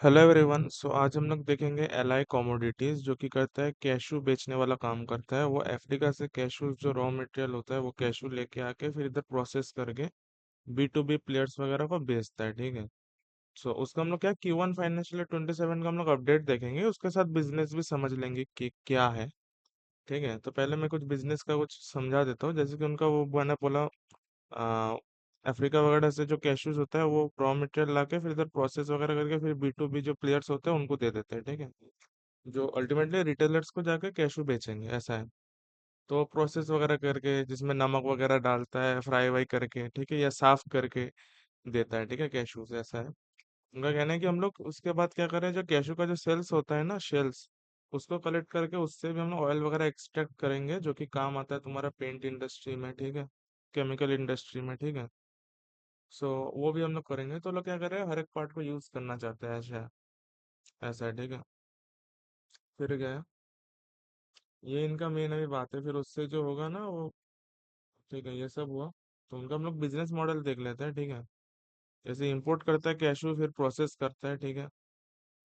Hello everyone. सो आज हम लोग देखेंगे एलाई कमोडिटीज जो कि करता है कैशू बेचने वाला काम करता है। वो अफ्रीका से कैशू जो रॉ मटेरियल होता है वो कैशू लेके आके फिर इधर प्रोसेस करके बी टू बी प्लेयर्स वगैरह को बेचता है। ठीक है। सो उसका हम लोग क्या Q1 फाइनेंशियल 27 का हम लोग अपडेट देखेंगे, उसके साथ बिजनेस भी समझ लेंगे कि क्या है। ठीक है। तो पहले मैं कुछ बिजनेस का कुछ समझा देता हूँ, जैसे कि उनका वो मैंने बोला आ, अफ्रीका वगैरह से जो कैशूज होता है वो रॉ मटेरियल लाके फिर इधर प्रोसेस वगैरह करके फिर बी टू बी जो प्लेयर्स होते हैं उनको दे देते हैं। ठीक है। जो अल्टीमेटली रिटेलर्स को जाके कैशू बेचेंगे, ऐसा है। तो प्रोसेस वगैरह करके जिसमें नमक वगैरह डालता है, फ्राई वाई करके, ठीक है, या साफ करके देता है। ठीक है, कैशू से, ऐसा है। उनका कहना है कि हम लोग उसके बाद क्या करें, जो कैशू का जो सेल्स होता है ना, शेल्स, उसको कलेक्ट करके उससे भी हम लोग ऑयल वगैरह एक्सट्रैक्ट करेंगे, जो कि काम आता है तुम्हारा पेंट इंडस्ट्री में। ठीक है, केमिकल इंडस्ट्री में। ठीक है। सो वो भी हम लोग करेंगे। तो लोग क्या कर रहे हैं, हर एक पार्ट को यूज करना चाहते हैं, ऐसा है। ऐसा है। ठीक है। फिर क्या है, ये इनका मेन अभी बात है। फिर उससे जो होगा ना वो, ठीक है, ये सब हुआ। तो उनका हम लोग बिजनेस मॉडल देख लेते हैं। ठीक है। जैसे इंपोर्ट करता है कैशू, फिर प्रोसेस करता है। ठीक है।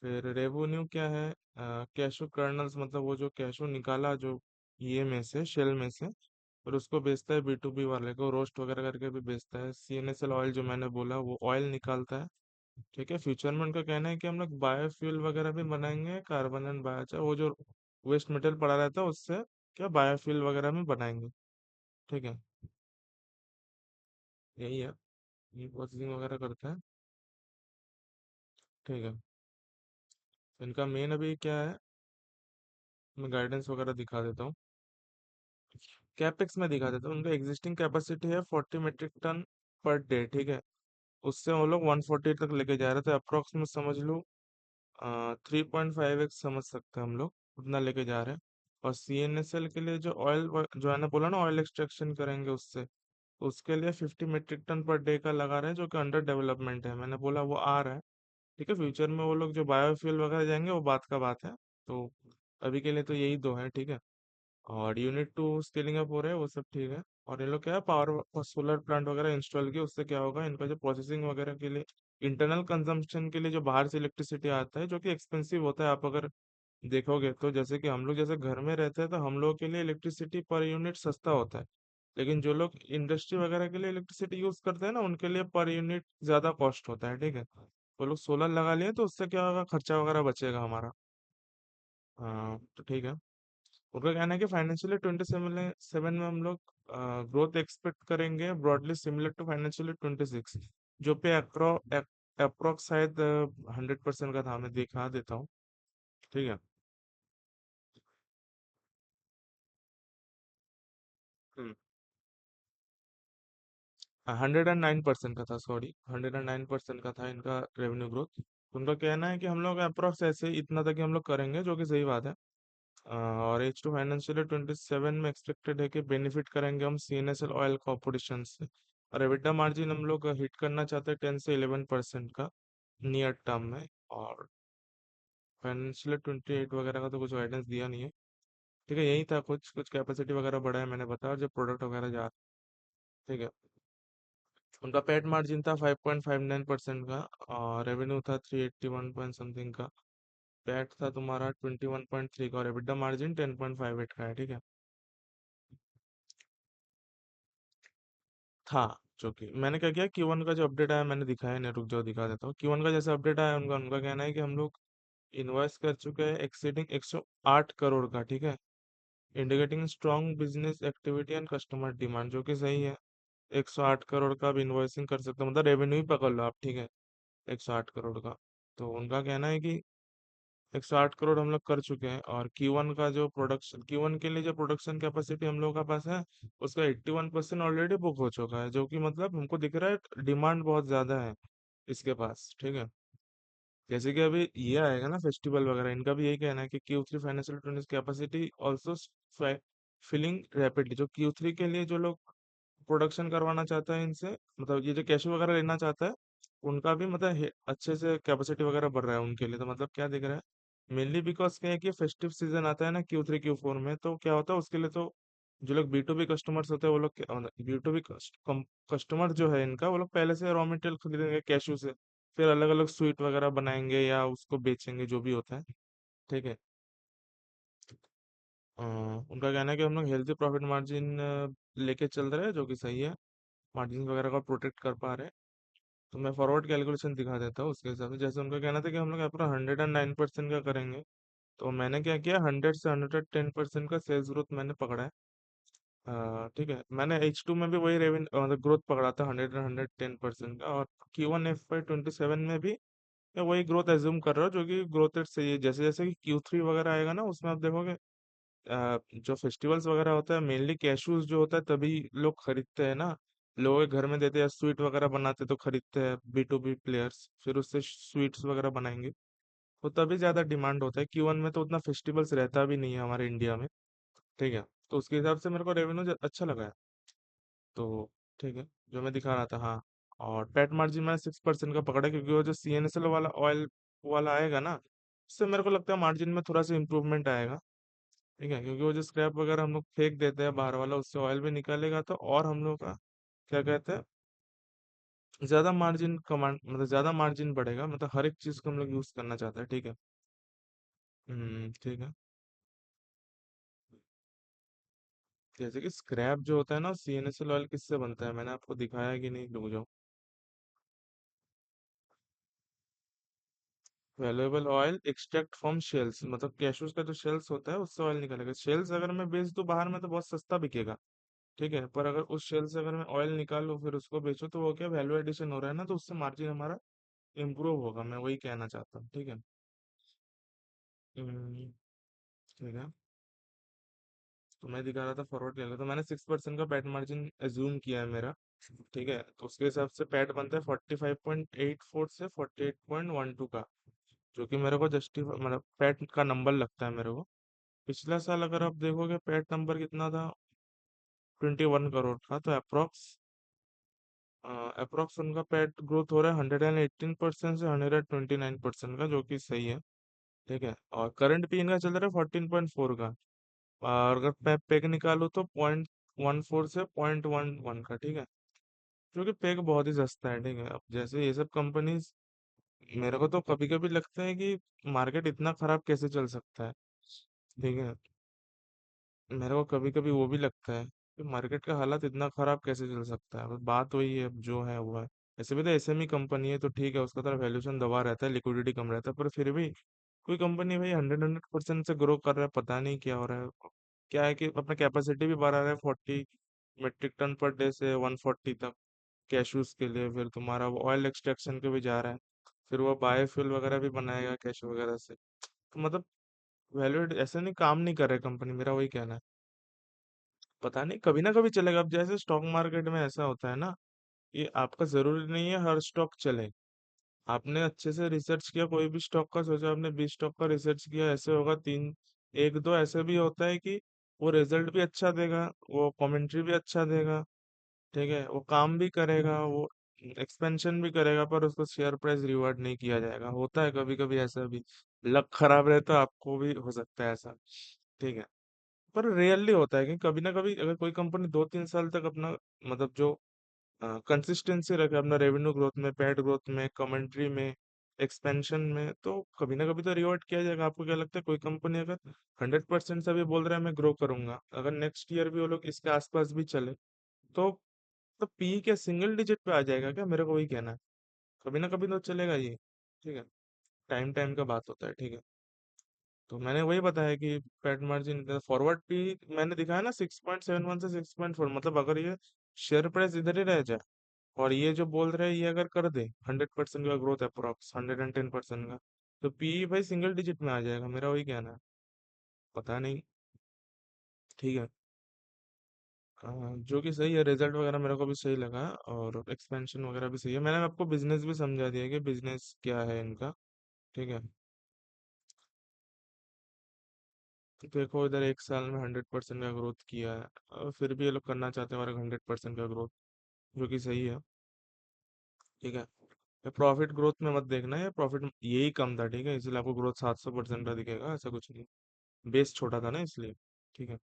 फिर रेवेन्यू क्या है, कैशू कर्नल्स, मतलब वो जो कैशू निकाला जो ये में से, शेल में से, फिर उसको बेचता है बी टू बी वाले को, रोस्ट वगैरह करके भी बेचता है। CNSL ऑयल जो मैंने बोला वो ऑयल निकालता है। ठीक है। फ्यूचर में उनका कहना है कि हम लोग बायोफ्यूल वगैरह भी बनाएंगे, कार्बन एंड बायोचार, वो जो वेस्ट मटेरियल पड़ा रहता है उससे क्या बायोफ्यूल वगैरह में बनाएंगे। ठीक है। यही है, ये प्रोसेसिंग वगैरह करता है। ठीक है। तो इनका मेन अभी क्या है, मैं गाइडेंस वगैरह दिखा देता हूँ। कैपेक्स में दिखा देता हूँ। उनका एग्जिस्टिंग कैपेसिटी है 40 मीट्रिक टन पर डे। ठीक है। उससे वो लोग 140 तक लेके जा रहे थे, अप्रोक्स में समझ लो 3.5x समझ सकते हैं हम लोग, उतना लेके जा रहे हैं। और CNSL के लिए जो ऑयल जो है ना, बोला ना ऑयल एक्सट्रैक्शन करेंगे उससे, उसके लिए 50 मीट्रिक टन पर डे का लगा रहे हैं, जो कि अंडर डेवलपमेंट है। मैंने बोला वो आ रहा है। ठीक है। फ्यूचर में वो लोग जो बायोफ्यूल वगैरह जाएंगे वो बात का बात है। तो अभी के लिए तो यही दो है। ठीक है। और यूनिट टू स्केलिंग अप हो रहा है, वो सब ठीक है। और ये लोग क्या है, पावर सोलर प्लांट वगैरह इंस्टॉल किए, उससे क्या होगा, इनका जो प्रोसेसिंग वगैरह के लिए, इंटरनल कंजम्पशन के लिए जो बाहर से इलेक्ट्रिसिटी आता है, जो कि एक्सपेंसिव होता है, आप अगर देखोगे तो, जैसे कि हम लोग जैसे घर में रहते हैं तो हम लोगों के लिए इलेक्ट्रिसिटी पर यूनिट सस्ता होता है। लेकिन जो लोग इंडस्ट्री वगैरह के लिए इलेक्ट्रिसिटी यूज करते हैं ना, उनके लिए पर यूनिट ज्यादा कॉस्ट होता है। ठीक है। वो लोग सोलर लगा लिए तो उससे क्या होगा, खर्चा वगैरह बचेगा हमारा। हाँ, तो ठीक है। उनका कहना है कि फाइनेंशियली 27 में हम लोग ग्रोथ एक्सपेक्ट करेंगे, ब्रॉडली सिमिलर टू फाइनेंशियली 26, जो पे अप्रोक्स शायद 100% का था, मैं दिखा देता हूँ। ठीक है। 109% का था, सॉरी, 109% का था इनका रेवेन्यू ग्रोथ। उनका कहना है कि हम लोग अप्रोक्स ऐसे ही इतना तक ही हम लोग करेंगे, जो कि सही बात है। और H2 फाइनेंशियल 27 में एक्सपेक्टेड है कि बेनिफिट करेंगे हम CNSL ऑयल कॉर्पोरेशन से। और एबिटा मार्जिन हम लोग हिट करना चाहते हैं 10 से 11% का नियर टर्म में। और फाइनेंशियल 28 वगैरह का तो कुछ गाइडेंस दिया नहीं है। ठीक है, यही था, कुछ कुछ कैपेसिटी वगैरह बढ़ा है मैंने बताया, और जो प्रोडक्ट वगैरह जा रहा है। ठीक है। उनका पेट मार्जिन था 5.59% का, और रेवेन्यू था 381 पॉइंट समथिंग का। पेट था तुम्हारा 21.3 का, और एबिटा मार्जिन 10.58 का है। ठीक है। था, जो कि मैंने क्या किया, Q1 का जो अपडेट आया मैंने दिखाया नहीं, रुक जाओ दिखा देता हूँ। Q1 का जैसे अपडेट आया, उनका उनका कहना है कि हम लोग इन्वेस्ट कर चुके हैं एक्सीडिंग 108 करोड़ का। ठीक है। Indicating strong business activity and customer demand, जो कि सही है। 108 करोड़ का भी इन्वॉइसिंग कर सकते हो, मतलब रेवेन्यू ही पकड़ लो आप। ठीक है। 108 करोड़ का। तो उनका कहना है कि 108 करोड़ हम लोग कर चुके हैं। और Q1 का जो प्रोडक्शन, Q1 के लिए जो प्रोडक्शन कैपेसिटी हम लोगों का पास है, उसका 81% ऑलरेडी बुक हो चुका है, जो कि मतलब हमको दिख रहा है डिमांड बहुत ज्यादा है इसके पास। ठीक है। जैसे कि अभी ये आएगा ना फेस्टिवल वगैरह, इनका भी यही कहना है कि Q3 financial capacity also filling rapidly. जो Q3 के लिए जो लोग प्रोडक्शन करवाना चाहता है इनसे, मतलब ये जो कैशू वगैरह लेना चाहता है, उनका भी मतलब अच्छे से कैपेसिटी वगैरह बढ़ रहा है उनके लिए। तो मतलब क्या दिख रहा है, मेनली बिकॉज क्या है कि फेस्टिव सीजन आता है ना Q3 Q4 में, तो क्या होता है उसके लिए तो जो लोग B2B कस्टमर्स होते हैं वो लोग B2B कस्टमर जो है इनका, वो लोग पहले से रॉ मटेरियल खरीदेंगे कैशू से। फिर अलग अलग स्वीट वगैरह बनाएंगे या उसको बेचेंगे, जो भी होता है। ठीक है। अ, उनका कहना है कि हम लोग हेल्थी प्रॉफिट मार्जिन लेके चल रहे हैं, जो कि सही है। मार्जिन वगैरह को प्रोटेक्ट कर पा रहे हैं। तो मैं फॉरवर्ड कैलकुलेशन दिखा देता हूँ उसके हिसाब से। जैसे उनका कहना था कि हम लोग अपना 109% का करेंगे, तो मैंने क्या किया, 100 से 110% का सेल्स ग्रोथ मैंने पकड़ा है। ठीक है, मैंने H2 में भी वही रेवेन्यू मतलब ग्रोथ पकड़ा था, 110% का। और Q1 FY 27 में भी मैं वही ग्रोथ एज्यूम कर रहा हूँ, जो कि ग्रोथ रेट सही है। जैसे जैसे कि Q3 वगैरह आएगा ना, उसमें आप देखोगे जो फेस्टिवल्स वगैरह होता है, मेनली कैशूज जो होता है तभी लोग खरीदते हैं ना। लोग के घर में देते हैं, स्वीट वगैरह बनाते तो खरीदते हैं B2B प्लेयर्स, फिर उससे स्वीट्स वगैरह बनाएंगे, तो तभी ज्यादा डिमांड होता है। Q1 में तो उतना फेस्टिवल्स रहता भी नहीं है हमारे इंडिया में। ठीक है। तो उसके हिसाब से मेरे को रेवेन्यू अच्छा लगा है। तो ठीक है, जो मैं दिखा रहा था, हाँ। और पेट मार्जिन मैंने 6% का पकड़ा है, क्योंकि वो जो CNSL वाला ऑयल वाला आएगा ना, उससे मेरे को लगता है मार्जिन में थोड़ा सा इम्प्रूवमेंट आएगा। ठीक है, क्योंकि वो जो स्क्रैप वगैरह हम लोग फेंक देते हैं बाहर वाला, उससे ऑयल भी निकलेगा, तो और हम लोग का क्या कहते हैं, ज्यादा मार्जिन कमांड, मतलब ज्यादा मार्जिन बढ़ेगा, मतलब हर एक चीज को हम लोग यूज करना चाहते हैं। ठीक है। ठीक है। जैसे कि स्क्रैप जो होता है ना, CNSL ऑयल किससे बनता है, मैंने आपको दिखाया कि नहीं, रुक जाओ। Valuable oil extract from shells, मतलब कैशूज का जो शेल्स होता है उससे ऑयल निकलेगा। शेल्स अगर मैं बेच दूं बाहर में तो बहुत सस्ता बिकेगा। ठीक है, पर अगर उस शेल से अगर मैं ऑयल निकालूं फिर उसको बेचूं, तो वो क्या वैल्यू एडिशन हो रहा है ना, तो उससे मार्जिन हमारा इम्प्रूव होगा, मैं वही कहना चाहता हूँ। ठीक है। हम्म, ठीक है। तो मैं दिखा रहा था फॉरवर्ड कर, तो मैंने 6% का पैट मार्जिन एज्यूम किया है मेरा। ठीक है, तो उसके हिसाब से पैट बनता है 45.84 से 48.12 का, जो कि मेरे को जस्टिफाई, मतलब पैट का नंबर लगता है मेरे को। पिछला साल अगर आप देखोगे पैट नंबर कितना था, 21 करोड़ था, तो अप्रोक्स उनका पैट ग्रोथ हो रहा है 118% से 129% का, जो कि सही है। ठीक है, और करंट भी इनका चल रहा है 14.4 का। और अगर मैं पेग निकालूँ तो 0.14 से 0.11 का। ठीक है, जो कि पेग बहुत ही सस्ता है। ठीक है, अब जैसे ये सब कंपनीज, मेरे को तो कभी कभी लगता है कि मार्केट इतना खराब कैसे चल सकता है। ठीक है, मेरे को कभी कभी वो भी लगता है कि मार्केट का हालत इतना खराब कैसे चल सकता है। बस बात वही है, अब जो है वो है। ऐसे भी तो SME कंपनी है, तो ठीक है, उसका तो वैल्यूएशन दबा रहता है, लिक्विडिटी कम रहता है, पर फिर भी कोई कंपनी भाई 100% से ग्रो कर रहा है, पता नहीं क्या हो रहा है। क्या है कि अपना कैपेसिटी भी बढ़ा रहा है 40 मेट्रिक टन पर डे से 140 तक कैशूज के लिए। फिर तुम्हारा वो ऑयल एक्सट्रैक्शन के भी जा रहा है, फिर वो बायोफ्यूल वगैरह भी बनाएगा कैशू वगैरह से। तो मतलब वैल्यू ऐसे नहीं, काम नहीं कर रहा है कंपनी, मेरा वही कहना है। पता नहीं, कभी ना कभी चलेगा। अब जैसे स्टॉक मार्केट में ऐसा होता है ना, कि आपका जरूरी नहीं है हर स्टॉक चले। आपने अच्छे से रिसर्च किया, कोई भी स्टॉक का सोचा, आपने 20 स्टॉक का रिसर्च किया, ऐसे होगा तीन, एक दो ऐसे भी होता है कि वो रिजल्ट भी अच्छा देगा, वो कमेंट्री भी अच्छा देगा। ठीक है, वो काम भी करेगा, वो एक्सपेंशन भी करेगा, पर उसको शेयर प्राइस रिवार्ड नहीं किया जाएगा। होता है कभी कभी ऐसा भी। लक खराब रहे तो आपको भी हो सकता है ऐसा। ठीक है, पर रेयरली होता है कि कभी ना कभी अगर कोई कंपनी 2-3 साल तक अपना, मतलब जो कंसिस्टेंसी रखे अपना रेवेन्यू ग्रोथ में, पैड ग्रोथ में, कमेंट्री में, एक्सपेंशन में, तो कभी ना कभी तो रिवॉर्ड किया जाएगा। आपको क्या लगता है, कोई कंपनी अगर 100% से भी बोल रहा है मैं ग्रो करूंगा, अगर नेक्स्ट ईयर भी वो लोग इसके आसपास भी चले, तो पी के सिंगल डिजिट पे आ जाएगा क्या, मेरे को वही कहना है। कभी ना कभी तो चलेगा ये। ठीक है, टाइम टाइम का बात होता है। ठीक है, तो मैंने वही बताया कि पेट मार्जिन फॉरवर्ड भी मैंने दिखाया ना, 6.71 से 6.4, मतलब अगर ये शेयर प्राइस इधर ही रह जाए, और ये जो बोल रहे हैं ये अगर कर दे 100% का ग्रोथ, अप्रोक्स 110% का, तो पी भाई सिंगल डिजिट में आ जाएगा, मेरा वही कहना है। पता नहीं। ठीक है। जो कि सही है, रिजल्ट वगैरह मेरे को भी सही लगा, और एक्सपेंशन वगैरह भी सही है। मैंने आपको बिजनेस भी समझा दिया कि बिजनेस क्या है इनका। ठीक है, तो देखो इधर 1 साल में 100% का ग्रोथ किया है, और फिर भी ये लोग करना चाहते हैं हमारा 100% का ग्रोथ, जो कि सही है। ठीक है, प्रॉफिट ग्रोथ में मत देखना है, प्रॉफिट यही कम था, ठीक है, इसलिए आपको ग्रोथ 700% का दिखेगा, ऐसा कुछ नहीं। बेस छोटा था ना, इसलिए। ठीक है।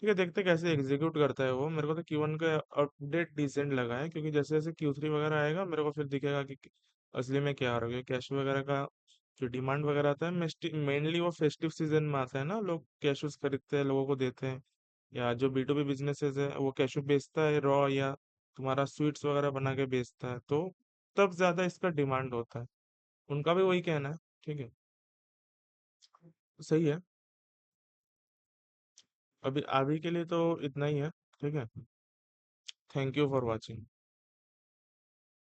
ठीक है, देखते कैसे एग्जीक्यूट करता है वो। मेरे को तो Q1 का अपडेट डिसेंट लगा है, क्योंकि जैसे जैसे Q3 वगैरह आएगा मेरे को फिर दिखेगा कि असली में क्या हो रहा है, कैशू वगैरह का जो डिमांड वगैरह आता है मेनली वो फेस्टिव सीजन में आता है ना, लोग कैशूज खरीदते हैं, लोगों को देते हैं। या जो बी टू बी बिजनेसेस है वो कैशू बेचता है रॉ, या तुम्हारा स्वीट्स वगैरह बना के बेचता है, तो तब ज्यादा इसका डिमांड होता है। उनका भी वही कहना है। ठीक है, सही है। अभी अभी के लिए तो इतना ही है। ठीक है। Thank you for watching.